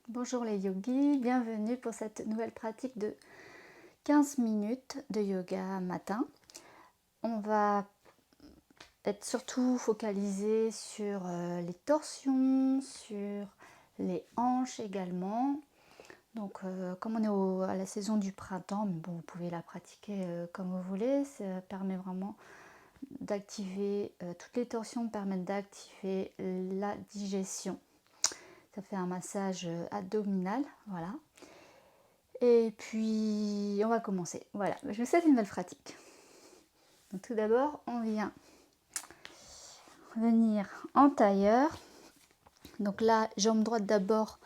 Bonjour les yogis, bienvenue pour cette nouvelle pratique de 15 minutes de yoga matin. On va être surtout focalisé sur les torsions, sur les hanches également. Donc comme on est à la saison du printemps, mais bon, vous pouvez la pratiquer comme vous voulez, ça permet vraiment d'activer, toutes les torsions permettent d'activer la digestion. Ça fait un massage abdominal, voilà. Et puis, on va commencer. Voilà, je vous souhaite une belle pratique. Donc, tout d'abord, on vient venir en tailleur. Donc la jambe droite d'abord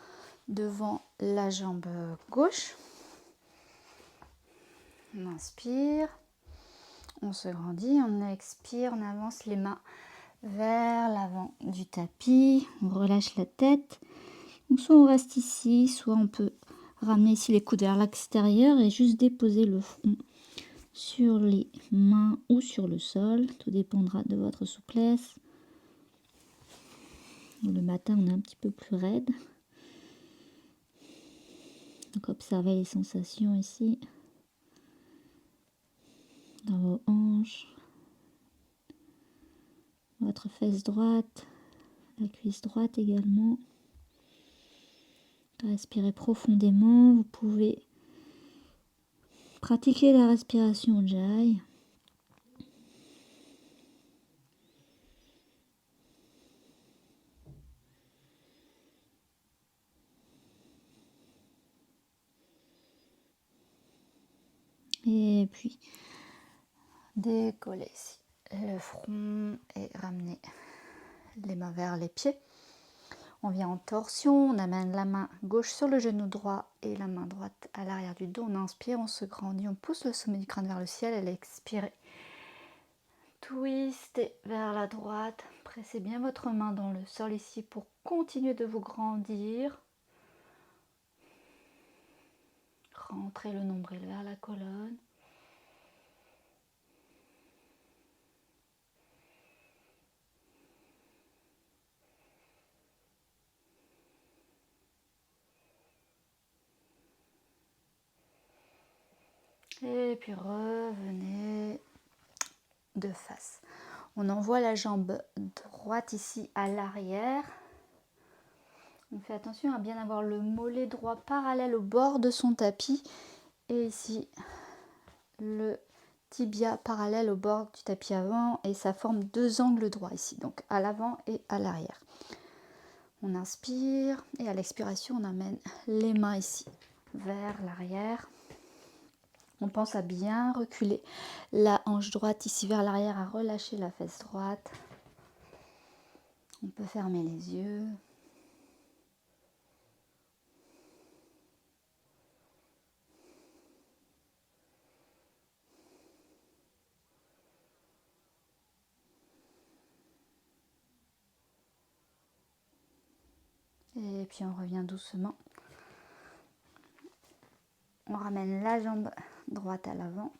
devant la jambe gauche. On inspire, on se grandit, on expire, on avance les mains vers l'avant du tapis. On relâche la tête. Donc soit on reste ici, soit on peut ramener ici les coudes vers l'extérieur et juste déposer le front sur les mains ou sur le sol. Tout dépendra de votre souplesse. Le matin, on est un petit peu plus raide. Donc observez les sensations ici, dans vos hanches, votre fesse droite, la cuisse droite également. Respirez profondément. Vous pouvez pratiquer la respiration Ujjayi. Et puis, décoller le front et ramener les mains vers les pieds. On vient en torsion, on amène la main gauche sur le genou droit et la main droite à l'arrière du dos. On inspire, on se grandit, on pousse le sommet du crâne vers le ciel et expirez. Twistez vers la droite, pressez bien votre main dans le sol ici pour continuer de vous grandir. Rentrez le nombril vers la colonne. Et puis revenez de face. On envoie la jambe droite ici à l'arrière. On fait attention à bien avoir le mollet droit parallèle au bord de son tapis. Et ici, le tibia parallèle au bord du tapis avant. Et ça forme deux angles droits ici, donc à l'avant et à l'arrière. On inspire et à l'expiration, on amène les mains ici vers l'arrière. On pense à bien reculer la hanche droite ici vers l'arrière, à relâcher la fesse droite. On peut fermer les yeux. Et puis on revient doucement. On ramène la jambe droite à l'avant.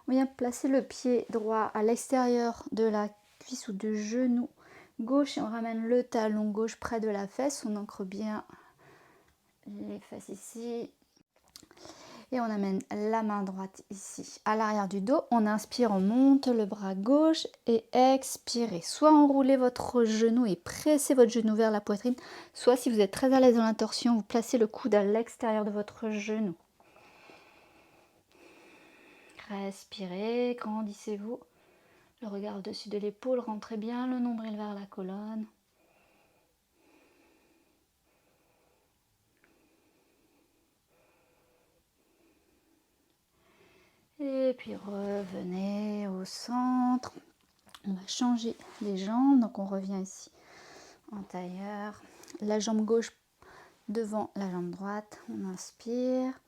On vient placer le pied droit à l'extérieur de la cuisse ou du genou gauche et on ramène le talon gauche près de la fesse. On ancre bien les fesses ici. Et on amène la main droite ici à l'arrière du dos. On inspire, on monte le bras gauche et expirez. Soit enroulez votre genou et pressez votre genou vers la poitrine. Soit si vous êtes très à l'aise dans la torsion, vous placez le coude à l'extérieur de votre genou. Respirez, grandissez-vous. Le regard au-dessus de l'épaule, rentrez bien le nombril vers la colonne. Et puis revenez au centre. On va changer les jambes, donc on revient ici en tailleur. La jambe gauche devant la jambe droite. On inspire,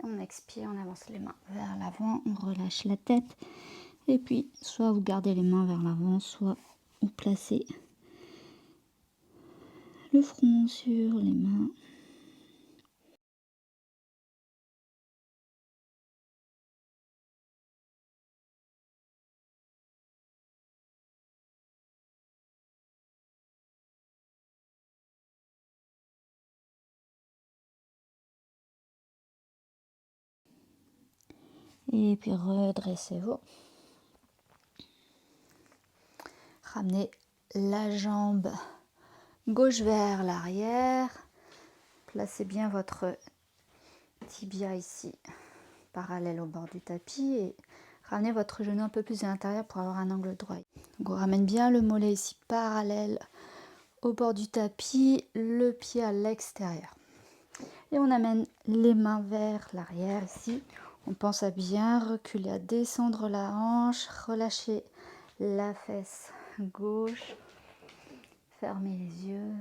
on expire, on avance les mains vers l'avant, on relâche la tête. Et puis, soit vous gardez les mains vers l'avant, soit vous placez le front sur les mains. Et puis redressez-vous. Ramenez la jambe gauche vers l'arrière. Placez bien votre tibia ici, parallèle au bord du tapis. Et ramenez votre genou un peu plus à l'intérieur pour avoir un angle droit. Donc on ramène bien le mollet ici, parallèle au bord du tapis, le pied à l'extérieur. Et on amène les mains vers l'arrière ici. On pense à bien reculer, à descendre la hanche, relâcher la fesse gauche. Fermez les yeux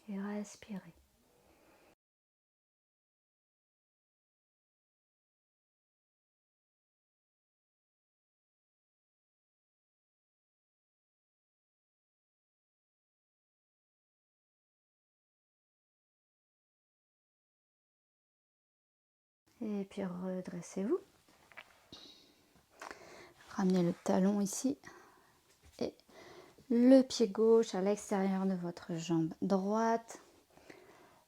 et respirez. Et puis redressez-vous. Ramenez le talon ici et le pied gauche à l'extérieur de votre jambe droite.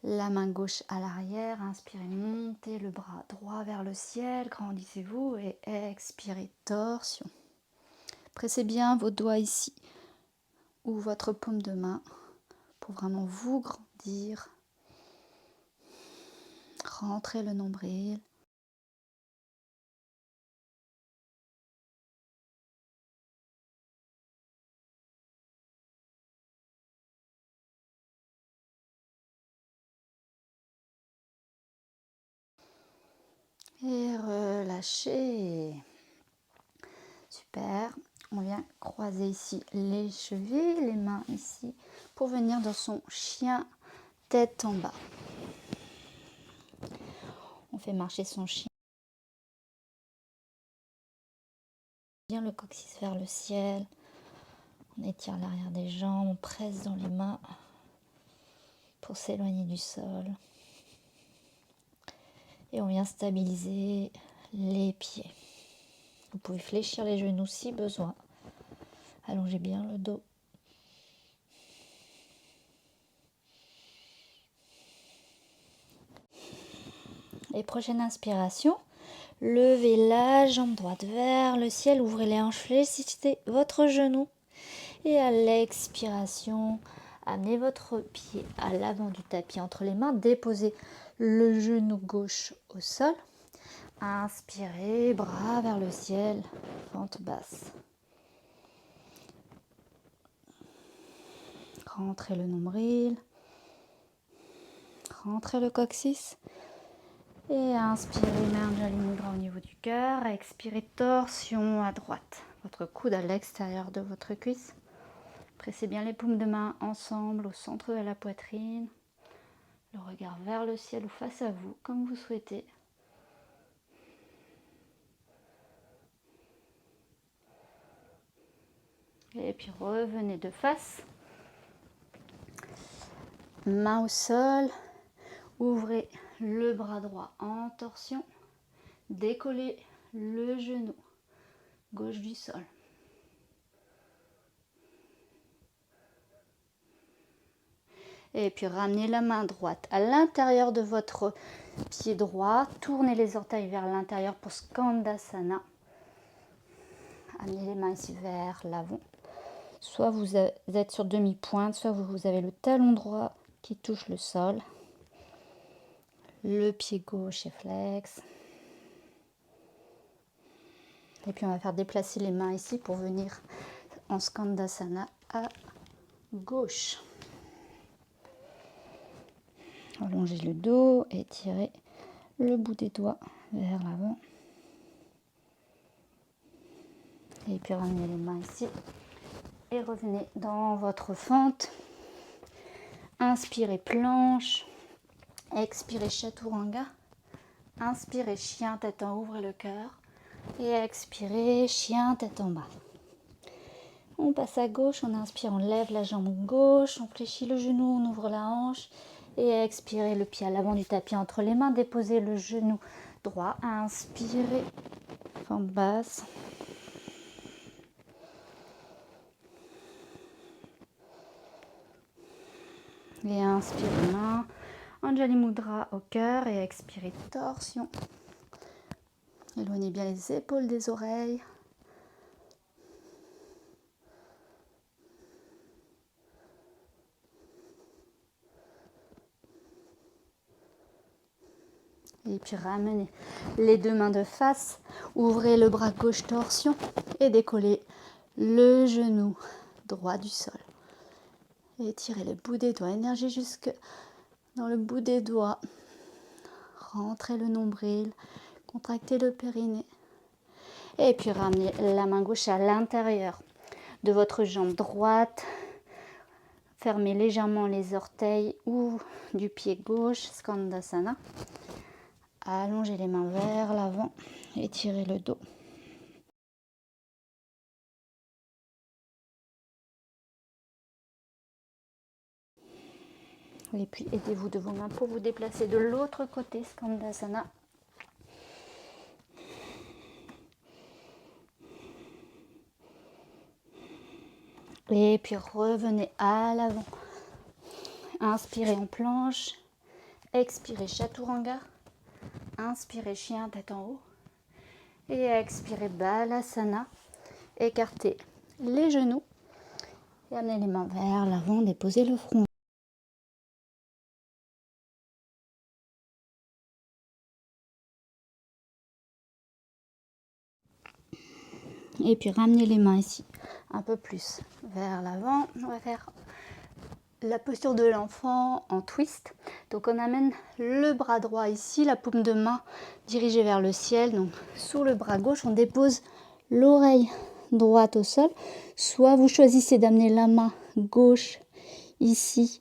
La main gauche à l'arrière. Inspirez, montez le bras droit vers le ciel. Grandissez-vous et expirez, torsion. Pressez bien vos doigts ici ou votre paume de main pour vraiment vous grandir. Rentrez le nombril. Et relâchez. Super. On vient croiser ici les chevilles, les mains ici, pour venir dans son chien tête en bas. On fait marcher son chien. Bien le coccyx vers le ciel. On étire l'arrière des jambes, on presse dans les mains pour s'éloigner du sol. Et on vient stabiliser les pieds. Vous pouvez fléchir les genoux si besoin. Allongez bien le dos. Et prochaine inspiration, levez la jambe droite vers le ciel, ouvrez les hanches, fléchissez votre genou. Et à l'expiration, amenez votre pied à l'avant du tapis entre les mains, déposez le genou gauche au sol. Inspirez, bras vers le ciel, fente basse. Rentrez le nombril, rentrez le coccyx. Et inspirez, main Anjali Mudra au niveau du cœur. Expirez, torsion à droite. Votre coude à l'extérieur de votre cuisse. Pressez bien les paumes de main ensemble au centre de la poitrine. Le regard vers le ciel ou face à vous, comme vous souhaitez. Et puis revenez de face. Main au sol. Ouvrez le bras droit en torsion. Décollez le genou gauche du sol. Et puis ramenez la main droite à l'intérieur de votre pied droit. Tournez les orteils vers l'intérieur pour Skandasana. Amenez les mains ici vers l'avant. Soit vous êtes sur demi-pointe, soit vous avez le talon droit qui touche le sol. Le pied gauche est flex. Et puis on va faire déplacer les mains ici pour venir en Skandasana à gauche. Allongez le dos, étirez le bout des doigts vers l'avant. Et puis ramenez les mains ici. Et revenez dans votre fente. Inspirez planche. Expirez chaturanga. Inspirez chien tête en haut, ouvrez le cœur. Et expirez chien tête en bas. On passe à gauche, on inspire, on lève la jambe gauche, on fléchit le genou, on ouvre la hanche. Et expirez le pied à l'avant du tapis entre les mains. Déposez le genou droit. Inspirez, fente basse. Et inspirez main, Anjali Mudra au cœur et expirez torsion. Éloignez bien les épaules des oreilles. Et puis ramenez les deux mains de face. Ouvrez le bras gauche torsion et décollez le genou droit du sol. Étirez le bout des doigts. Énergie jusque dans le bout des doigts. Rentrez le nombril. Contractez le périnée. Et puis ramenez la main gauche à l'intérieur de votre jambe droite. Fermez légèrement les orteils ou du pied gauche, Skandasana. Allongez les mains vers l'avant, étirez le dos. Et puis aidez-vous de vos mains pour vous déplacer de l'autre côté, Skandasana. Et puis revenez à l'avant. Inspirez en planche. Expirez Chaturanga. Inspirez chien tête en haut. Et expirez Balasana. Écartez les genoux. Et amenez les mains vers l'avant. Déposez le front. Et puis ramenez les mains ici un peu plus vers l'avant. On va faire la posture de l'enfant en twist. Donc on amène le bras droit ici, la paume de main dirigée vers le ciel. Donc sur le bras gauche, on dépose l'oreille droite au sol. Soit vous choisissez d'amener la main gauche ici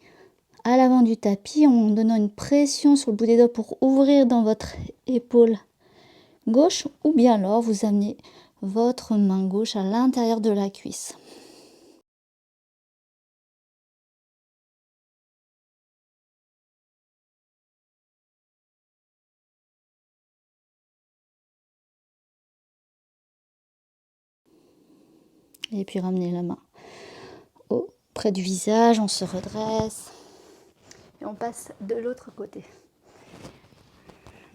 à l'avant du tapis en donnant une pression sur le bout des doigts pour ouvrir dans votre épaule gauche. Ou bien alors vous amenez votre main gauche à l'intérieur de la cuisse. Et puis ramenez la main près du visage, on se redresse et on passe de l'autre côté.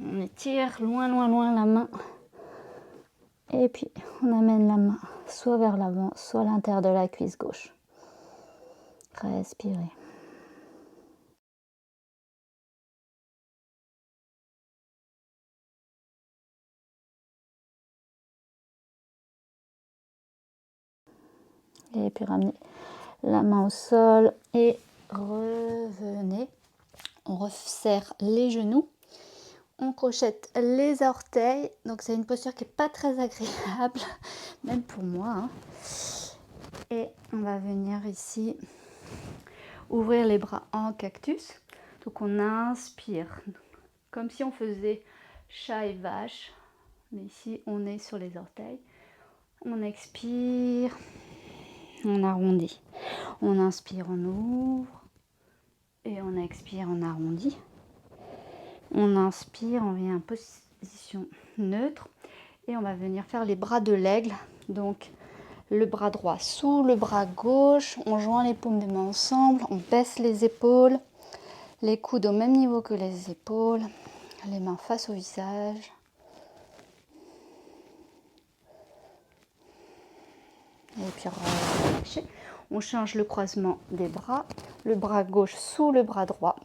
On étire loin, loin, loin la main et puis on amène la main soit vers l'avant, soit à l'intérieur de la cuisse gauche. Respirez. Et puis ramenez la main au sol et revenez. On resserre les genoux. On crochette les orteils. Donc c'est une posture qui n'est pas très agréable, même pour moi. Hein. Et on va venir ici ouvrir les bras en cactus. Donc on inspire, comme si on faisait chat et vache. Mais ici on est sur les orteils. On expire, on arrondit. On inspire, on ouvre. Et on expire, on arrondit. On inspire, on vient en position neutre. Et on va venir faire les bras de l'aigle. Donc le bras droit sous le bras gauche. On joint les paumes des mains ensemble. On baisse les épaules. Les coudes au même niveau que les épaules. Les mains face au visage. Et puis relâchez. On change le croisement des bras. Le bras gauche sous le bras droit.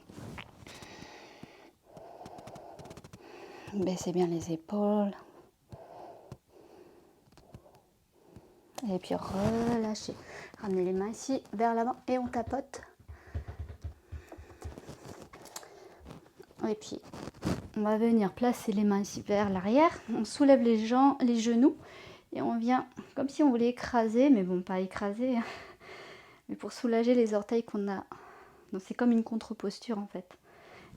Baissez bien les épaules. Et puis relâchez. Ramenez les mains ici vers l'avant et on tapote. Et puis on va venir placer les mains ici vers l'arrière. On soulève les genoux et on vient comme si on voulait écraser, mais bon, pas écraser, hein, mais pour soulager les orteils qu'on a. Donc c'est comme une contre-posture en fait.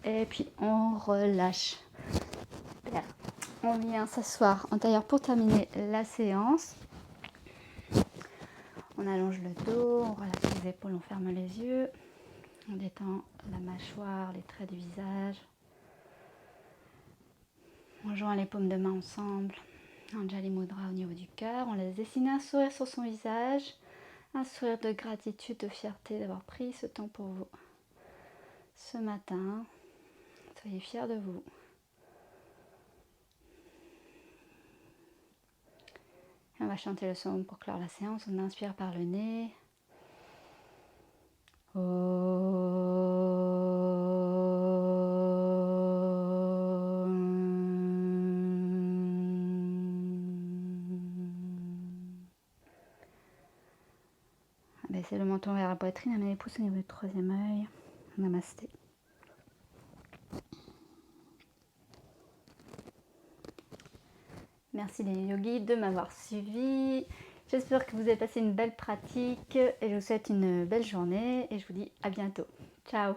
Et puis on relâche. Super. On vient s'asseoir en tailleur pour terminer la séance. On allonge le dos, on relâche les épaules, on ferme les yeux. On détend la mâchoire, les traits du visage. On joint les paumes de main ensemble. Anjali Mudra au niveau du cœur. On laisse dessiner un sourire sur son visage. Un sourire de gratitude, de fierté d'avoir pris ce temps pour vous. Ce matin, soyez fiers de vous. Et on va chanter le son pour clore la séance. On inspire par le nez. Baissez le menton vers la poitrine, amenez les pouces au niveau du troisième œil. Namasté. Merci les yogis de m'avoir suivi. J'espère que vous avez passé une belle pratique et je vous souhaite une belle journée et je vous dis à bientôt. Ciao!